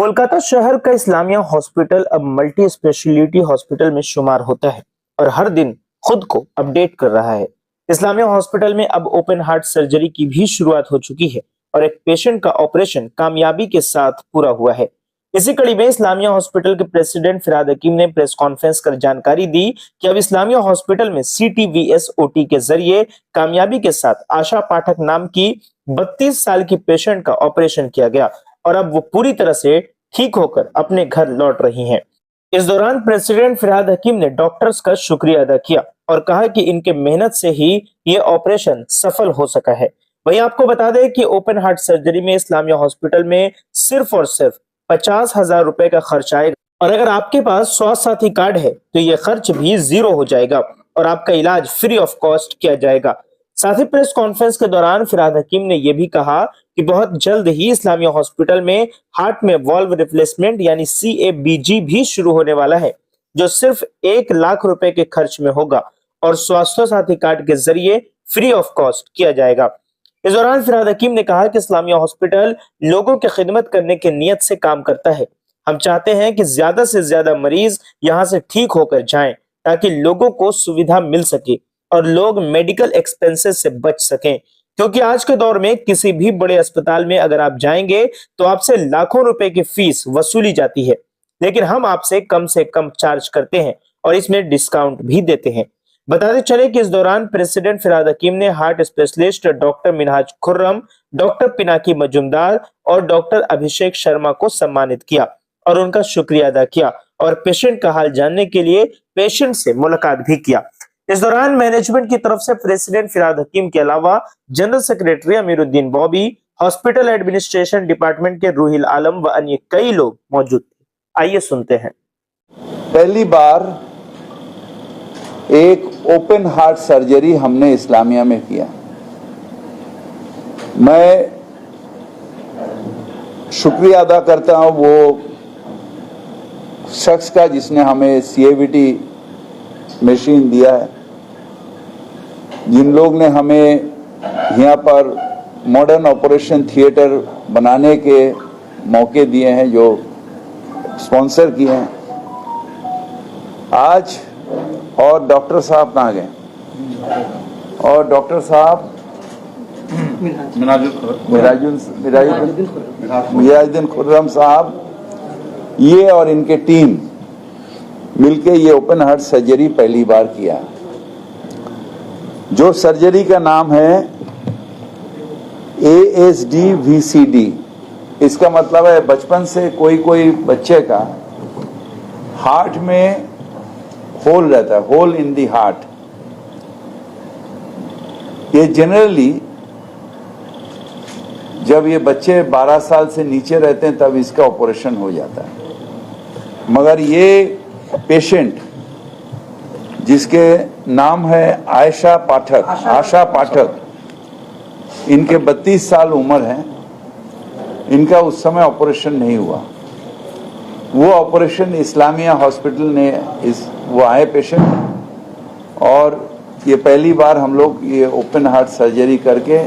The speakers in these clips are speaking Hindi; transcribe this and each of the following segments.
कोलकाता शहर का इस्लामिया हॉस्पिटल अब मल्टी स्पेशलिटी हॉस्पिटल में शुमार होता है और हर दिन खुद को अपडेट कर रहा है। इस्लामिया हॉस्पिटल में अब ओपन हार्ट सर्जरी की भी शुरुआत हो चुकी है और एक पेशेंट का ऑपरेशन कामयाबी के साथ पूरा हुआ है। इसी कड़ी में इस्लामिया हॉस्पिटल के प्रेसिडेंट फिराद हकीम ने प्रेस कॉन्फ्रेंस कर जानकारी दी कि अब इस्लामिया हॉस्पिटल में CTVS OT के जरिए कामयाबी के साथ आशा पाठक नाम की 32 साल की पेशेंट का ऑपरेशन किया गया और अब वो पूरी तरह से ठीक होकर अपने घर लौट रही हैं। इस दौरान प्रेसिडेंट फिरहाद हकीम ने डॉक्टर्स का शुक्रिया अदा किया और कहा कि इनके मेहनत से ही ये ऑपरेशन सफल हो सका है। वहीं आपको बता दें कि ओपन हार्ट सर्जरी में इस्लामिया हॉस्पिटल में सिर्फ और सिर्फ 50,000 रुपए का खर्च आएगा और अगर आपके पास स्वास्थ्य साथी कार्ड है तो ये खर्च भी 0 हो जाएगा और आपका इलाज फ्री ऑफ कॉस्ट किया जाएगा। साथ ही प्रेस कॉन्फ्रेंस के दौरान फिरहाद हकीम ने यह भी कहा कि बहुत जल्द ही इस्लामिया हॉस्पिटल में हार्ट में वॉल्व रिप्लेसमेंट यानी CABG भी शुरू होने वाला है, जो सिर्फ 1 लाख रुपए के खर्च में होगा और स्वास्थ्य साथी कार्ड के जरिए फ्री ऑफ कॉस्ट किया जाएगा। इस दौरान फिरहाद हकीम ने कहा कि इस्लामिया हॉस्पिटल लोगों की खिदमत करने की नीयत से काम करता है। हम चाहते हैं कि ज्यादा से ज्यादा मरीज यहाँ से ठीक होकर जाएं ताकि लोगों को सुविधा मिल सके और लोग मेडिकल एक्सपेंसेस से बच सकें, क्योंकि आज के दौर में किसी भी बड़े अस्पताल में अगर आप जाएंगे तो आपसे लाखों रुपए की फीस वसूली जाती है, लेकिन हम आपसे से कम चार्ज करते हैं और इसमें डिस्काउंट भी देते हैं। बताते चले कि इस दौरान प्रेसिडेंट फिरहाद हकीम ने heart specialist doctor Minhaj Khurram, doctor Pinaki Majumdar और डॉक्टर अभिषेक शर्मा को सम्मानित किया और उनका शुक्रिया अदा किया और पेशेंट का हाल जानने के लिए पेशेंट से मुलाकात भी किया। इस दौरान मैनेजमेंट की तरफ से प्रेसिडेंट फिरहाद हकीम के अलावा general secretary Amiruddin Bobby, hospital administration department के रूहिल आलम व अन्य कई लोग मौजूद थे। आइए सुनते हैं। पहली बार एक ओपन हार्ट सर्जरी हमने इस्लामिया में किया। मैं शुक्रिया अदा करता हूं वो शख्स का जिसने हमें CABG मशीन दिया है, जिन लोग ने हमें यहाँ पर मॉडर्न ऑपरेशन थिएटर बनाने के मौके दिए हैं, जो स्पॉन्सर किए हैं। आज और डॉक्टर साहब कहाँ गए? और डॉक्टर साहब मिराजुद्दीन खुर्रम साहब, ये और इनके टीम मिलके ये ओपन हार्ट सर्जरी पहली बार किया। जो सर्जरी का नाम है ASD-VCD। इसका मतलब है बचपन से कोई बच्चे का हार्ट में होल रहता है, होल इन दी हार्ट। ये जनरली जब ये बच्चे 12 साल से नीचे रहते हैं तब इसका ऑपरेशन हो जाता है, मगर ये पेशेंट जिसके नाम है आशा पाठक, इनके 32 साल उम्र है, इनका उस समय ऑपरेशन नहीं हुआ। वो ऑपरेशन इस्लामिया हॉस्पिटल ने वो आए पेशेंट, और ये पहली बार हम लोग ये ओपन हार्ट सर्जरी करके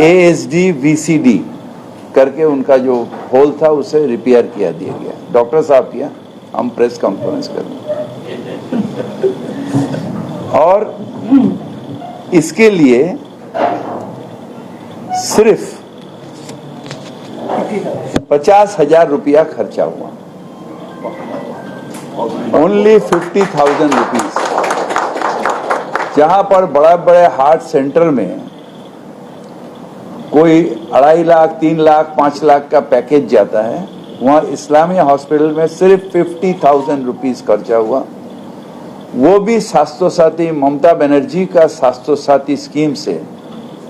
ASD-VCD करके उनका जो होल था उसे रिपेयर किया दिया गया। डॉक्टर साहब किया, हम प्रेस कॉन्फ्रेंस कर रहे और इसके लिए सिर्फ 50,000 रुपया खर्चा हुआ। Only 50,000 rupees. जहां पर बड़े हार्ट सेंटर में कोई 2.5 लाख, 3 लाख, 5 लाख का पैकेज जाता है, वहाँ इस्लामिया हॉस्पिटल में सिर्फ 50,000 रुपीज खर्चा हुआ। वो भी स्वास्थ्य साथी, ममता बनर्जी का स्वास्थ्य साथी स्कीम से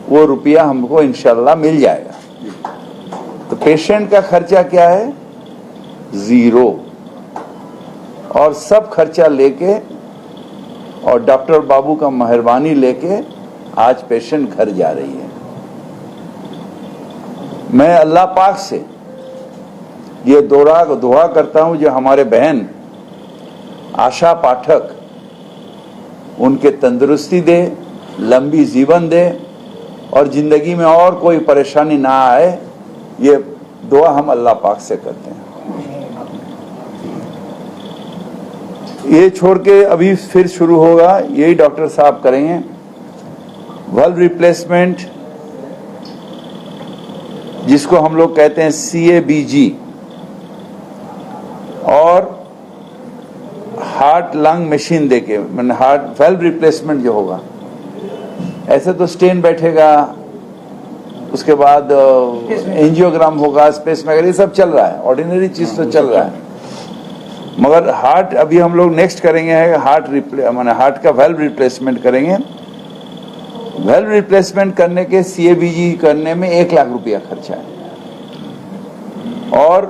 वो रुपया हमको इंशाल्लाह मिल जाएगा। तो पेशेंट का खर्चा क्या है? 0। और सब खर्चा लेके और डॉक्टर बाबू का मेहरबानी लेके आज पेशेंट घर जा रही है। मैं अल्लाह पाक से ये दुआ करता हूं, जो हमारे बहन आशा पाठक, उनके तंदुरुस्ती दे, लंबी जीवन दे और जिंदगी में और कोई परेशानी ना आए। ये दुआ हम अल्लाह पाक से करते हैं। ये छोड़ के अभी फिर शुरू होगा, यही डॉक्टर साहब करेंगे, वल्व रिप्लेसमेंट, जिसको हम लोग कहते हैं CABG, और हार्ट लंग मशीन देके, मैंने हार्ट वल्व रिप्लेसमेंट जो होगा, ऐसे तो स्टेन बैठेगा, उसके बाद एंजियोग्राम होगा, स्पेस मेकर, ये सब चल रहा है, ऑर्डिनरी चीज तो चल रहा है, मगर हार्ट अभी हम लोग नेक्स्ट करेंगे है हार्ट का वल्व रिप्लेसमेंट करेंगे। वल्व रिप्लेसमेंट करने के CABG करने में 1 लाख रुपया खर्चा है, और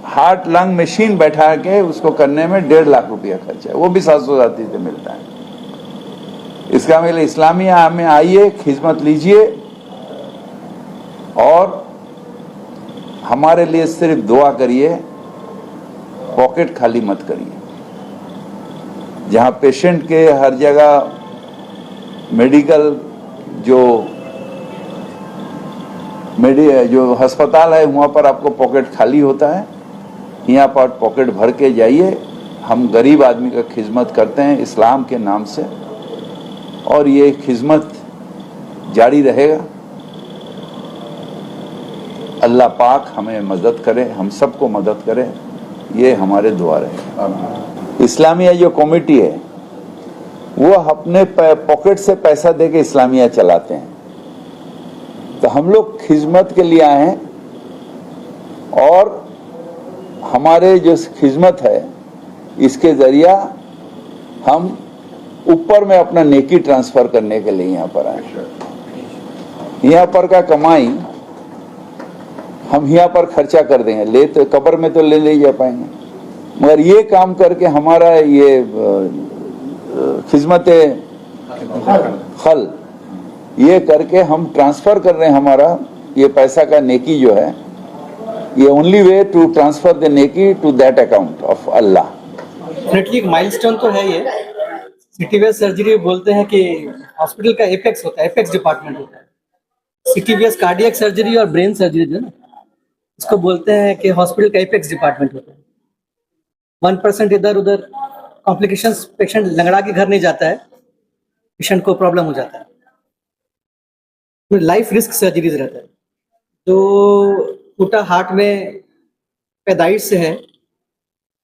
हार्ट लंग मशीन बैठा के उसको करने में 1.5 लाख रुपया खर्चा है, वो भी 700 से मिलता है। इसका मतलब इस्लामिया में आइए, खिदमत लीजिए, और हमारे लिए सिर्फ दुआ करिए, पॉकेट खाली मत करिए। जहां पेशेंट के हर जगह मेडिकल जो अस्पताल है वहां पर आपको पॉकेट खाली होता है, यहाँ पर पॉकेट भर के जाइए। हम गरीब आदमी का खिदमत करते हैं इस्लाम के नाम से, और ये खिदमत जारी रहेगा। अल्लाह पाक हमें मदद करे, हम सबको मदद करे, ये हमारे दुआ रहे। इस्लामिया जो कमेटी है वो अपने पॉकेट से पैसा देके इस्लामिया चलाते हैं, तो हम लोग खिदमत के लिए आए हैं, और हमारे जो खिदमत है इसके जरिया हम ऊपर में अपना नेकी ट्रांसफर करने के लिए यहाँ पर आए। यहाँ पर का कमाई हम यहाँ पर खर्चा कर देंगे, ले तो कब्र में तो ले जा पाएंगे, मगर ये काम करके हमारा ये खिदमत खल ये करके हम ट्रांसफर कर रहे हैं, हमारा ये पैसा का नेकी जो है, ये only way to transfer the नेकी to that account of Allah. Definitely एक माइलस्टोन तो है ये। सिटी वेस्ट सर्जरी बोलते हैं कि हॉस्पिटल का एपेक्स होता है, एपेक्स डिपार्टमेंट होता है। सिटी वेस्ट कार्डियक सर्जरी और ब्रेन सर्जरी जो है ना, इसको बोलते हैं कि हॉस्पिटल का एपेक्स डिपार्टमेंट होता है। 1% इधर उधर कॉम्प्लिकेशंस, पेशेंट लंगड़ा के घर नहीं जाता है, पेशेंट को प्रॉब्लम हो जाता है। लाइफ रिस्क सर्जरीज रहता है। जो टूटा हार्ट में पैदाइश से है,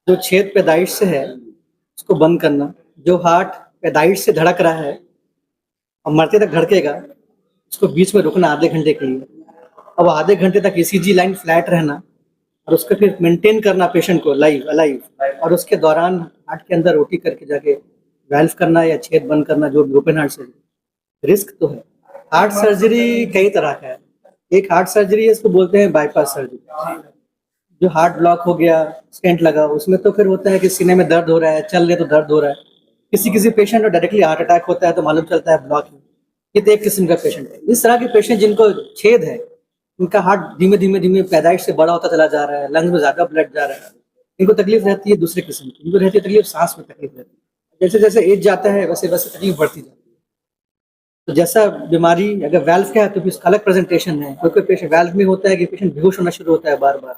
जो छेद पैदाइश से है उसको बंद करना, जो हार्ट पैदाइश से धड़क रहा है और मरते तक धड़केगा उसको बीच में रोकना आधे घंटे के लिए, अब आधे घंटे तक ECG लाइन फ्लैट रहना, और उसको फिर मेंटेन करना पेशेंट को लाइव अलाइव, और उसके दौरान हार्ट के अंदर OT करके जाके वाल्व करना या छेद बंद करना, जो ओपन हार्ट सर्जरी। रिस्क तो है। हार्ट सर्जरी कई तरह का है। एक हार्ट सर्जरी है, इसको बोलते हैं बाईपास सर्जरी। जो हार्ट ब्लॉक हो गया, स्टेंट लगा, उसमें तो फिर होता है कि सीने में दर्द हो रहा है, चल रहे तो दर्द हो रहा है। किसी पेशेंट को डायरेक्टली हार्ट अटैक होता है तो मालूम चलता है ब्लॉक है। ये तो एक किस्म का पेशेंट है। इस तरह के पेशेंट जिनको छेद है, उनका हार्ट धीमे धीमे पैदाइश से बड़ा होता चला जा रहा है, लंग्स में ज्यादा ब्लड जा रहा है, इनको तकलीफ रहती है दूसरे किस्म की। इनको रहती है तकलीफ सांस में तकलीफ रहती है। जैसे जैसे एज जाता है वैसे वैसे तकलीफ बढ़ती जाती है। तो जैसा बीमारी अगर वाल्व का है तो उसका अलग प्रेजेंटेशन है। कोई पेशेंट वाल्व में होता है कि पेशेंट बेहोश होना शुरू होता है बार बार,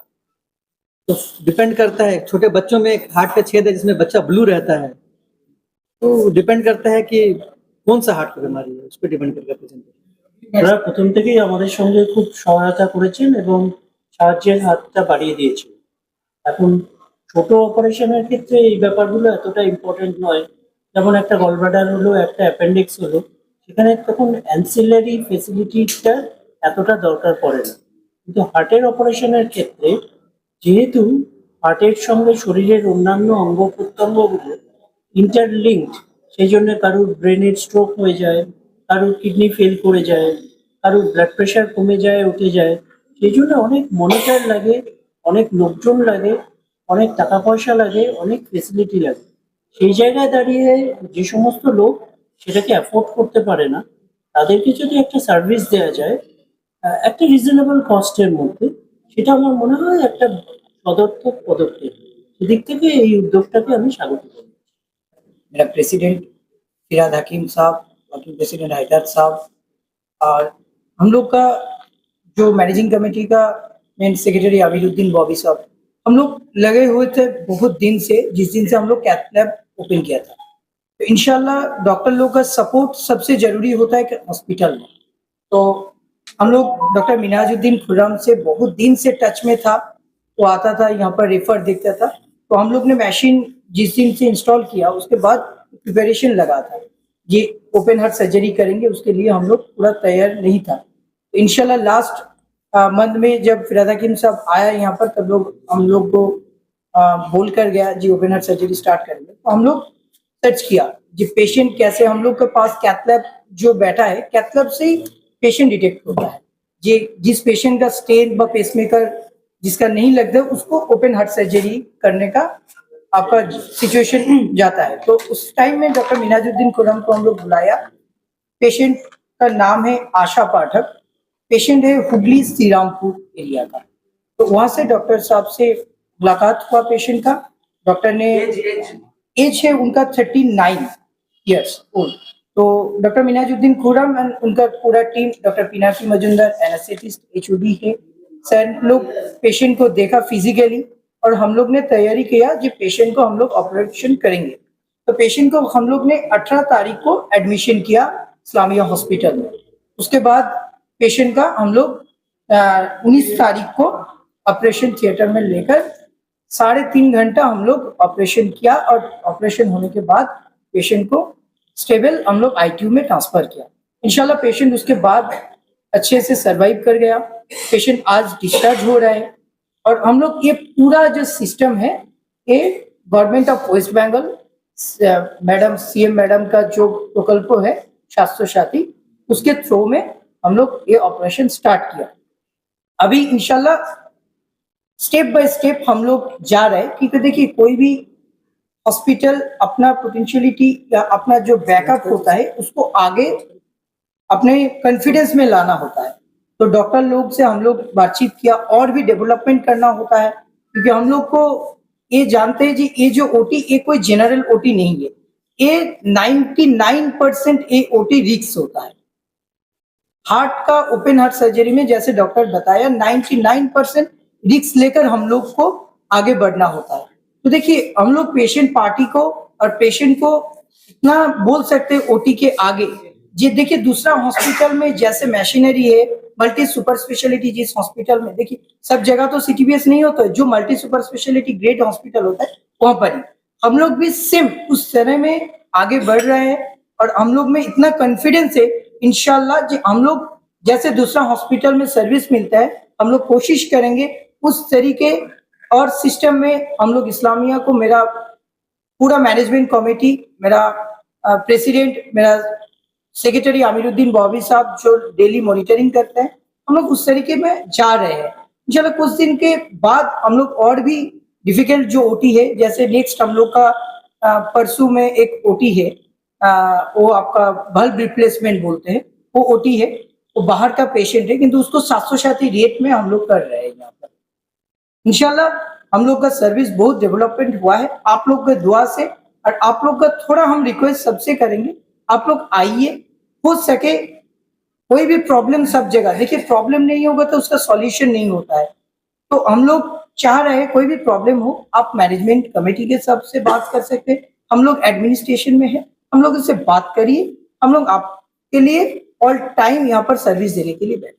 तो डिपेंड करता है। छोटे बच्चों में एक हार्ट का छेद है जिसमें बच्चा ब्लू रहता है, तो डिपेंड करता है कि कौन सा हार्ट की बीमारी है, उस पर डिपेंड करता है प्रेजेंटेशन। ওরা প্রথম থেকেই আমাদের সঙ্গে খুব সহায়তা করেছেন এবং সাহায্যের হাতটা বাড়িয়ে দিয়েছেন। এখন ছোট অপারেশনের ক্ষেত্রে এই ব্যাপারগুলো এতটা ইম্পর্টেন্ট নয়। যেমন একটা গলব্লাডার হলো, একটা অ্যাপেন্ডিক্স হলো, সেখানে তখন অ্যান্সিলারি ফেসিলিটিটা এতটা দরকার পড়ে না। কিন্তু হার্টের অপারেশনের ক্ষেত্রে যেহেতু হার্টের সঙ্গে শরীরের অন্যান্য অঙ্গ প্রত্যঙ্গগুলো ইন্টারলিঙ্কড, সেই জন্য কারুর ব্রেনের স্ট্রোক হয়ে যায়, কারুর কিডনি ফেল করে যায়, কারুর ব্লাড প্রেশার কমে যায়, উঠে যায়, সেই জন্য অনেক মনিটর লাগে, অনেক লোকজন লাগে, অনেক টাকা পয়সা লাগে, অনেক ফেসিলিটি লাগে। সেই জায়গায় দাঁড়িয়ে যে সমস্ত লোক সেটাকে অ্যাফোর্ড করতে পারে না, তাদেরকে যদি একটা সার্ভিস দেওয়া যায় একটা রিজনেবল কস্টের মধ্যে, সেটা আমার মনে হয় একটা সদর্থক পদক্ষেপ। সেদিক থেকে এই উদ্যোগটাকে আমি স্বাগত করি। मेरा प्रेसिडेंट फिराद हकीम साहब, वर्किंग प्रेसिडेंट हैदर साहब, और हम लोग का जो मैनेजिंग कमेटी का मेन सेक्रेटरी आमिरुद्दीन बॉबी साहब, हम लोग लगे हुए थे बहुत दिन से, जिस दिन से हम लोग कैथ लैब ओपन किया था। तो इंशाल्लाह डॉक्टर लोग का सपोर्ट सबसे जरूरी होता है हॉस्पिटल में। तो हम लोग डॉक्टर मिनाजुद्दीन खुर्रम से बहुत दिन से टच में था, वो आता था यहाँ पर रेफर देखता था। तो हम लोग ने मशीन जिस दिन से इंस्टॉल किया उसके बाद प्रिपरेशन लगा था, ये ओपन हार्ट सर्जरी करेंगे, उसके लिए हम लोग पूरा तैयार नहीं था। तो इंशाल्लाह लास्ट मंथ में जब फिराद हकीम साहब आया यहाँ पर, तब हम लोग को बोल कर गया जी ओपन हार्ट सर्जरी स्टार्ट करेंगे। तो हम लोग सर्च किया जी पेशेंट कैसे, हम लोग के पास कैथ लैब जो बैठा है, कैथ लैब से ही पेशेंट डिटेक्ट होता है। जी जिस पेशेंट का स्टेन व पेसमेकर जिसका नहीं लगता उसको ओपन हार्ट सर्जरी करने का आपका सिचुएशन जाता है। तो उस टाइम में डॉक्टर मिनाजुद्दीन खुर्रम को हम लोग बुलाया। पेशेंट का नाम है आशा पाठक, पेशेंट है हुगली श्रीरामपुर एरिया का। तो वहां से डॉक्टर साहब से मुलाकात हुआ पेशेंट का। डॉक्टर ने एज है उनका 39 ईयर्स ओल्ड। तो डॉक्टर मिनाजुद्दीन खुर्रम एंड उनका पूरा team, doctor Pinaki Majumdar anaesthetist HOD है सर, लोग पेशेंट को देखा फिजिकली और हम लोग ने तैयारी किया जी पेशेंट को हम लोग ऑपरेशन करेंगे। तो पेशेंट को हम लोग ने 18 तारीख को एडमिशन किया इस्लामिया हॉस्पिटल में। उसके बाद पेशेंट का हम लोग 19 तारीख को ऑपरेशन थिएटर में लेकर 3.5 घंटा हम लोग ऑपरेशन किया और ऑपरेशन होने के बाद पेशेंट को स्टेबल हम लोग ITU में ट्रांसफर किया। इंशाल्लाह पेशेंट उसके बाद अच्छे से सरवाइव कर गया। पेशेंट आज डिस्चार्ज हो रहा है और हम लोग ये पूरा जो सिस्टम है ये government of West Bengal madam CM madam का जो प्रकल्प है स्वास्थ्य साथी, उसके थ्रू में हम लोग ये ऑपरेशन स्टार्ट किया। अभी इंशाल्लाह स्टेप बाय स्टेप हम लोग जा रहे हैं, क्योंकि देखिए कोई भी हॉस्पिटल अपना पोटेंशियलिटी या अपना जो बैकअप होता है उसको आगे अपने कॉन्फिडेंस में लाना होता है। तो डॉक्टर लोग से हम लोग बातचीत किया और भी डेवलपमेंट करना होता है, क्योंकि हम लोग को ये जानते हैं जी ये जो OT ये कोई जनरल OT नहीं है, ये 99% ये OT रिस्क होता है। हार्ट का ओपन हार्ट सर्जरी में जैसे डॉक्टर बताया 99% रिस्क लेकर हम लोग को आगे बढ़ना होता है। तो देखिए हम लोग पेशेंट पार्टी को और पेशेंट को इतना बोल सकते हैं OT के आगे जी। देखिए दूसरा हॉस्पिटल में जैसे मशीनरी है, मल्टी सुपर स्पेशलिटी जिस हॉस्पिटल में देखिए सब जगह तो CTBS नहीं होता है, जो multi super speciality great hospital होता है वहां पर ही हम लोग भी सेम उस तरह में आगे बढ़ रहे हैं। और हम लोग में इतना कॉन्फिडेंस है इंशाल्लाह जी, हम लोग जैसे दूसरा हॉस्पिटल में सर्विस मिलता है हम लोग कोशिश करेंगे उस तरीके और सिस्टम में हम लोग इस्लामिया को, मेरा पूरा मैनेजमेंट कमेटी, मेरा प्रेसिडेंट, मेरा सेक्रेटरी आमिरुद्दीन बॉबी साहब जो डेली मॉनिटरिंग करते हैं, हम लोग उस तरीके में जा रहे हैं। इंशाल्लाह कुछ दिन के बाद हम लोग और भी डिफिकल्ट जो OT है, जैसे नेक्स्ट हम लोग का परसों में एक OT है, वो आपका बल्ब रिप्लेसमेंट बोलते हैं, वो OT है, वो बाहर का पेशेंट है, किंतु उसको 760 रेट में हम लोग कर रहे हैं यहाँ पर। इंशाल्लाह हम लोग का सर्विस बहुत डेवलपमेंट हुआ है आप लोग के दुआ से। और आप लोग का थोड़ा हम रिक्वेस्ट सबसे करेंगे, आप लोग आइए, हो सके कोई भी प्रॉब्लम सब जगह, देखिए प्रॉब्लम नहीं होगा तो उसका सॉल्यूशन नहीं होता है। तो हम लोग चाह रहे हैं कोई भी प्रॉब्लम हो आप मैनेजमेंट कमेटी के सबसे बात कर सकते हैं, हम लोग एडमिनिस्ट्रेशन में है, हम लोग इससे बात करिए, हम लोग आपके लिए ऑल टाइम यहाँ पर सर्विस देने के लिए बैठे।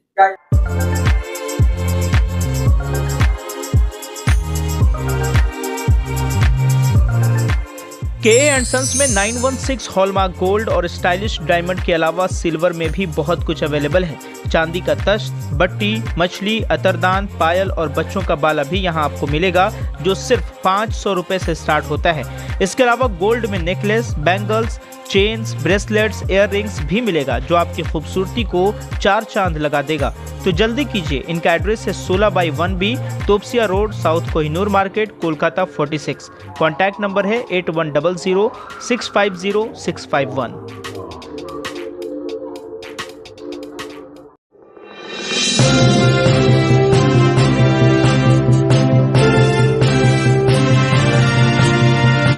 के एंड सन्स में 916 हॉलमार्क गोल्ड और स्टाइलिश डायमंड के अलावा सिल्वर में भी बहुत कुछ अवेलेबल है। चांदी का तश्त, बट्टी, मछली, अतरदान, पायल और बच्चों का बाला भी यहाँ आपको मिलेगा, जो सिर्फ 500 रुपए से स्टार्ट होता है। इसके अलावा गोल्ड में necklace, bangles, chains, bracelets, earrings भी मिलेगा, जो आपकी खूबसूरती को 4 चांद लगा देगा। तो जल्दी कीजिए, इनका एड्रेस है 16/1B Topsia road, south Kohinoor market, Kolkata 46। Contact number है 8100 650 651।